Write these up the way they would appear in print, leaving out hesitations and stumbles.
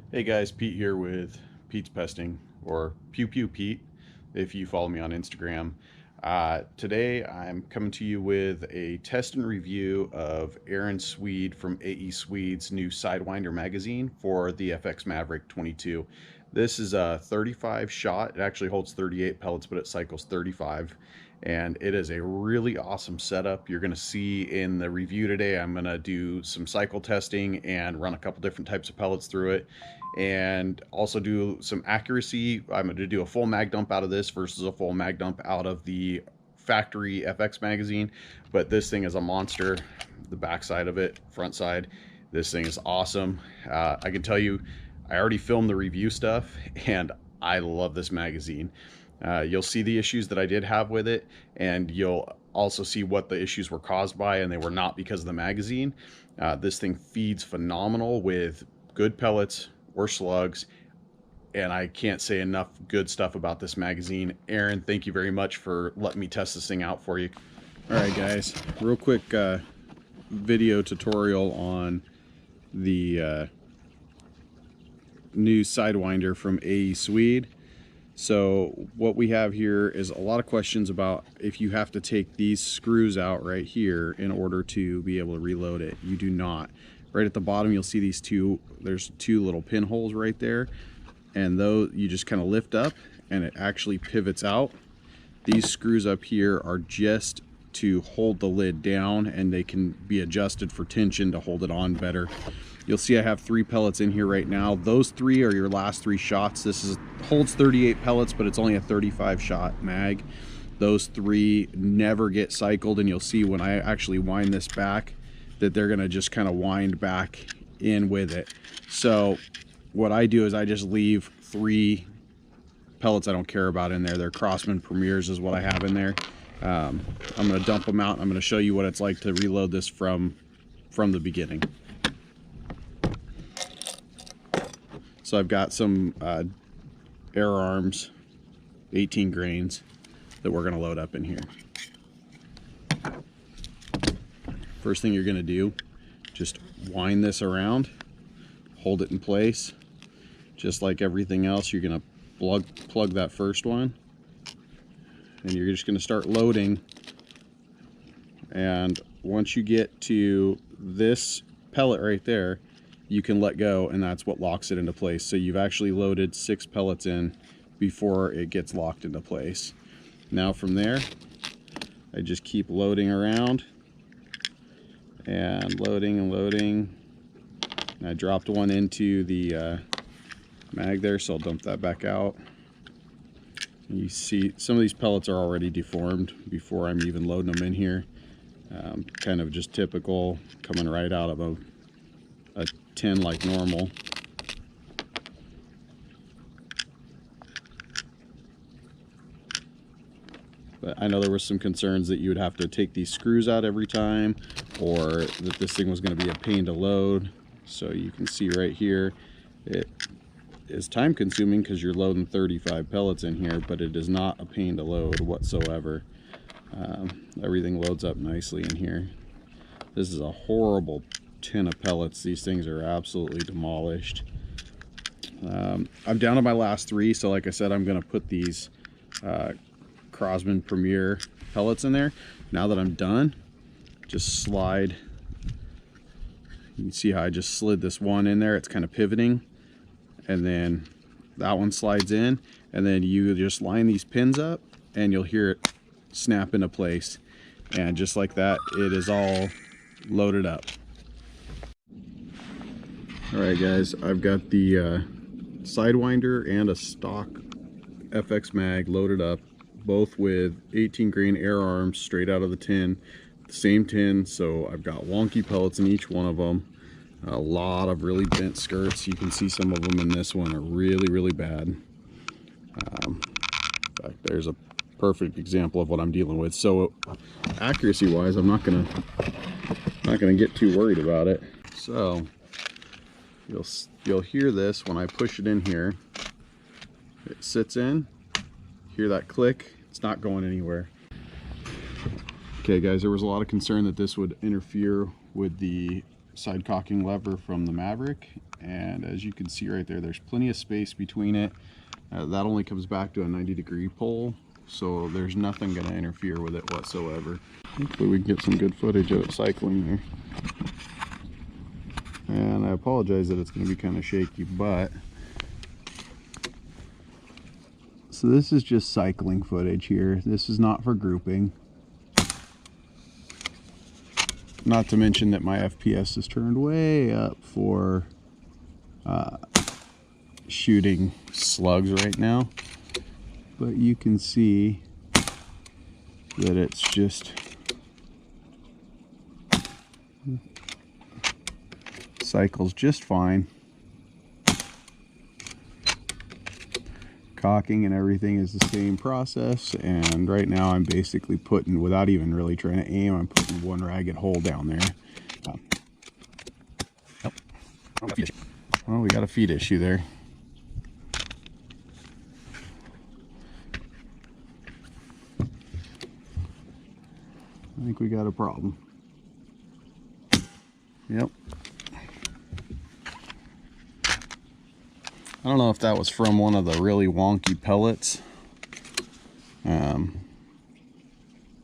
Hey guys, Pete here with Pete's Pesting, or Pew Pew Pete if you follow me on Instagram. Today I'm coming to you with a test and review of Aaron Swede from AE Swede's new Sidewinder magazine for the FX Maverick 22. This is a 35 shot. It actually holds 38 pellets, but it cycles 35. And it is a really awesome setup. You're going to see in the review today, I'm going to do some cycle testing and run a couple different types of pellets through it, and also do some accuracy. I'm going to do a full mag dump out of this versus a full mag dump out of the factory FX magazine. But this thing is a monster. The back side of it, front side, this thing is awesome. I can tell you, I already filmed the review stuff and I love this magazine. You'll see the issues that I did have with it, and you'll also see what the issues were caused by, and they were not because of the magazine. This thing feeds phenomenal with good pellets or slugs, and I can't say enough good stuff about this magazine. Aaron, thank you very much for letting me test this thing out for you. All right, guys, real quick video tutorial on the new Sidewinder from AE Swede. So what we have here is a lot of questions about if you have to take these screws out right here in order to be able to reload it. You do not. Right at the bottom you'll see these there's two little pinholes right there, and those you just kind of lift up and it actually pivots out. These screws up here are just to hold the lid down, and they can be adjusted for tension to hold it on better. You'll see I have 3 pellets in here right now. Those 3 are your last 3 shots. This holds 38 pellets, but it's only a 35 shot mag. Those 3 never get cycled, and you'll see when I actually wind this back that they're gonna just kind of wind back in with it. So what I do is I just leave 3 pellets I don't care about in there. They're Crosman Premiers is what I have in there. I'm gonna dump them out. I'm gonna show you what it's like to reload this from the beginning. So I've got some air arms, 18 grains, that we're gonna load up in here. First thing you're gonna do, just wind this around, hold it in place. Just like everything else, you're gonna plug that first one, and you're just gonna start loading. And once you get to this pellet right there, you can let go, and that's what locks it into place. So you've actually loaded 6 pellets in before it gets locked into place. Now from there, I just keep loading around and loading and loading. And I dropped one into the mag there, so I'll dump that back out. And you see some of these pellets are already deformed before I'm even loading them in here. Kind of just typical, coming right out of a tin like normal. But I know there was some concerns that you would have to take these screws out every time, or that this thing was going to be a pain to load. So you can see right here, it is time consuming because you're loading 35 pellets in here, but it is not a pain to load whatsoever. Everything loads up nicely in here. This is a horrible tin of pellets. These things are absolutely demolished. I'm down to my last 3, so like I said, I'm going to put these Crosman Premier pellets in there. Now that I'm done, just slide. You can see how I just slid this one in there. It's kind of pivoting, and then that one slides in, and then you just line these pins up and you'll hear it snap into place, and just like that, it is all loaded up. Alright guys, I've got the Sidewinder and a stock FX mag loaded up, both with 18 grain air arms straight out of the tin. The same tin, so I've got wonky pellets in each one of them. A lot of really bent skirts. You can see some of them in this one are really bad. In fact, there's a perfect example of what I'm dealing with. So accuracy wise, I'm not gonna get too worried about it. So you'll hear this when I push it in here. It sits in, hear that click, it's not going anywhere. Okay guys, there was a lot of concern that this would interfere with the side cocking lever from the Maverick, and as you can see right there, there's plenty of space between it. That only comes back to a 90-degree pull, so there's nothing going to interfere with it whatsoever. Hopefully we can get some good footage of it cycling there. And I apologize that it's going to be kind of shaky, but so this is just cycling footage here. This is not for grouping. Not to mention that my FPS is turned way up for shooting slugs right now, but you can see that it's just cycles just fine. Cocking and everything is the same process, and right now I'm basically putting, without even really trying to aim, I'm putting one ragged hole down there. Well, we got a feed issue there. I think we got a problem. Yep. I don't know if that was from one of the really wonky pellets.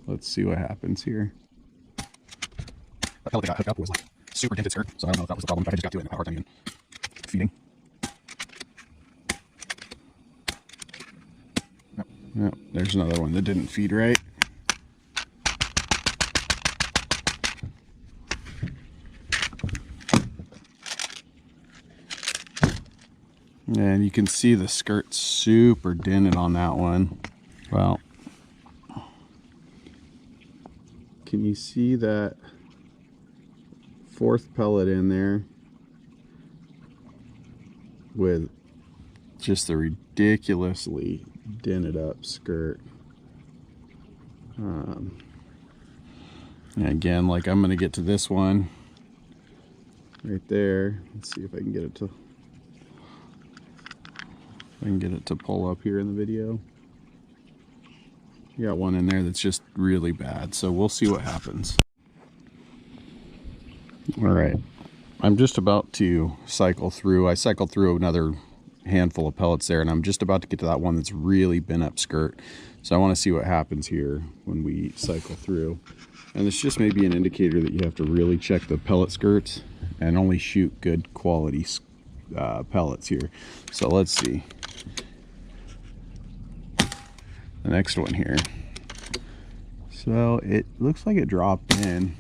Let's see what happens here. The pellet that got hooked up was like super dented skirt, so I don't know if that was the problem. I just got to it and had a hard time even feeding. Yep, there's another one that didn't feed right. And you can see the skirt super dented on that one. Well, can you see that fourth pellet in there with just the ridiculously dented up skirt? And again, like, I'm gonna get to this one right there. Let's see if I can get it to pull up here in the video. You got one in there that's just really bad, so we'll see what happens. All right, I'm just about to cycle through. I cycled through another handful of pellets there, and I'm just about to get to that one that's really bent up skirt. So I want to see what happens here when we cycle through. And this just may be an indicator that you have to really check the pellet skirts and only shoot good quality pellets here. So let's see. The next one here. So it looks like it dropped in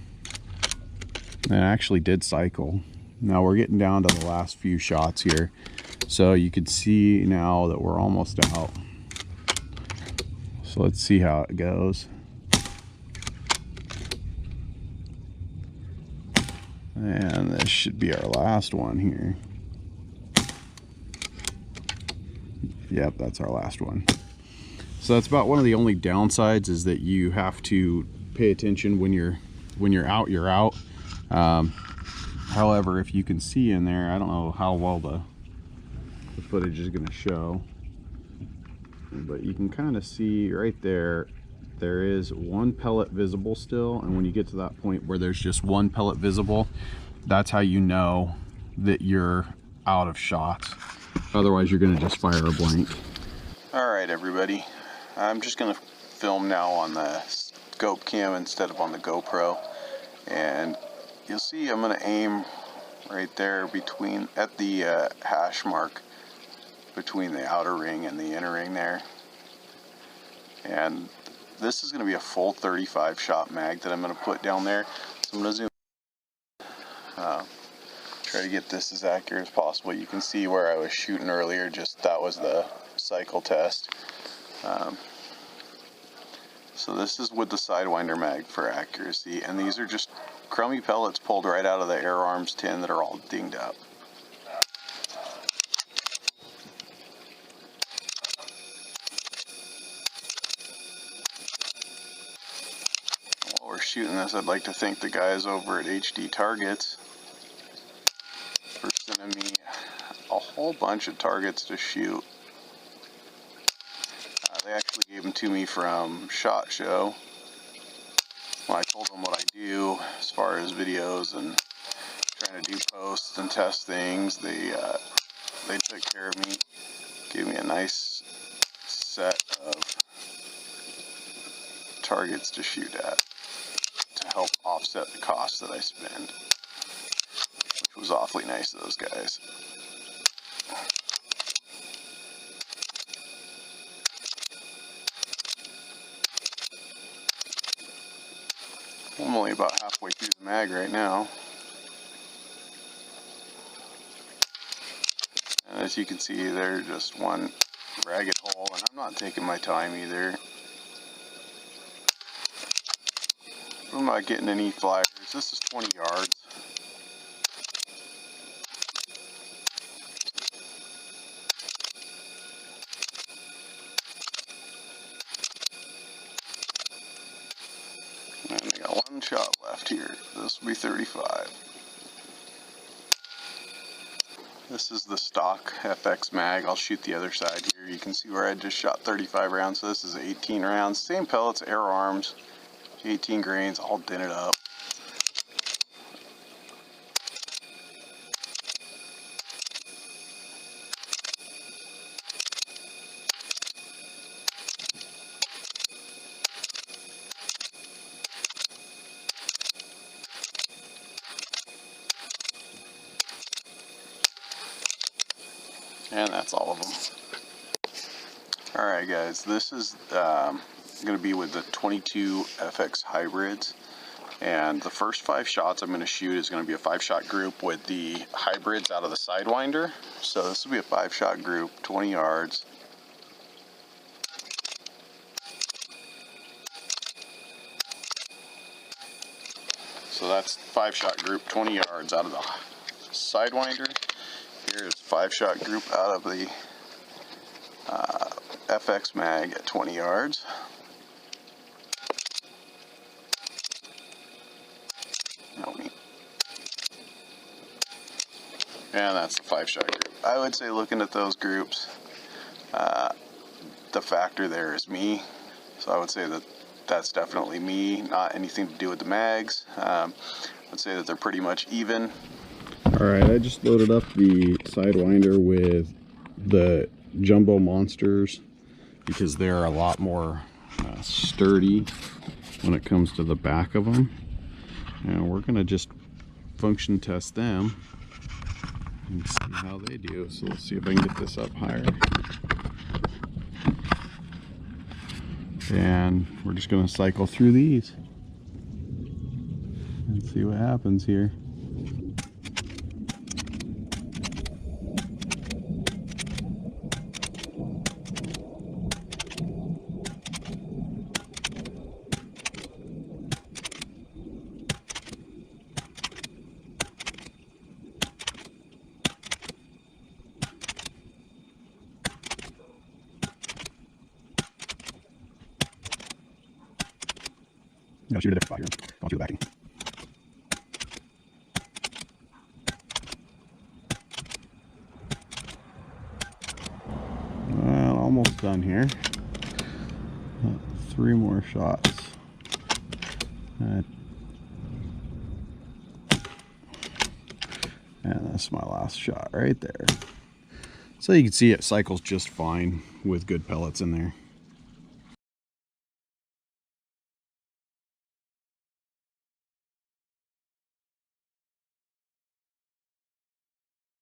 and actually did cycle. Now we're getting down to the last few shots here. So you can see now that we're almost out. So let's see how it goes. And this should be our last one here. Yep, that's our last one. So that's about one of the only downsides, is that you have to pay attention when you're out, you're out. However, if you can see in there, I don't know how well the footage is going to show, but you can kind of see right there, there is one pellet visible still, and when you get to that point where there's just one pellet visible, that's how you know that you're out of shots. Otherwise you're going to just fire a blank. All right, everybody, I'm just going to film now on the scope cam instead of on the GoPro, and you'll see I'm going to aim right there between, at the hash mark between the outer ring and the inner ring there. And this is going to be a full 35 shot mag that I'm going to put down there. So I'm going to zoom, try to get this as accurate as possible. You can see where I was shooting earlier, just that was the cycle test. So this is with the Sidewinder mag for accuracy, and these are just crummy pellets pulled right out of the air arms tin that are all dinged up. While we're shooting this, I'd like to thank the guys over at HD Targets for sending me a whole bunch of targets to shoot. They actually gave them to me from SHOT Show. When I told them what I do as far as videos and trying trying to do posts and test things, they took care of me, gave me a nice set of targets to shoot at to help offset the cost that I spend, which was awfully nice of those guys. I'm only about halfway through the mag right now. And as you can see, they're just one ragged hole, and I'm not taking my time either. I'm not getting any flyers. This is 20 yards. And I got one shot left here. This will be 35. This is the stock FX mag. I'll shoot the other side here. You can see where I just shot 35 rounds. So this is 18 rounds. Same pellets, air arms, 18 grains, all dented up. And that's all of them. Alright guys, this is going to be with the 22 FX hybrids. And the first 5 shots I'm going to shoot is going to be a 5-shot group with the hybrids out of the Sidewinder. So this will be a 5-shot group, 20 yards. So that's 5-shot group, 20 yards out of the Sidewinder. Here's 5-shot group out of the FX mag at 20 yards. And that's the 5-shot group. I would say, looking at those groups, the factor there is me. So I would say that that's definitely me, not anything to do with the mags. I'd say that they're pretty much even. Alright, I just loaded up the Sidewinder with the jumbo monsters because they're a lot more sturdy when it comes to the back of them. And we're going to just function test them and see how they do. So let's see if I can get this up higher. And we're just going to cycle through these and see what happens here. No, shoot a different spot here. Going through the backing. Well, almost done here. 3 more shots. And that's my last shot right there. So you can see it cycles just fine with good pellets in there.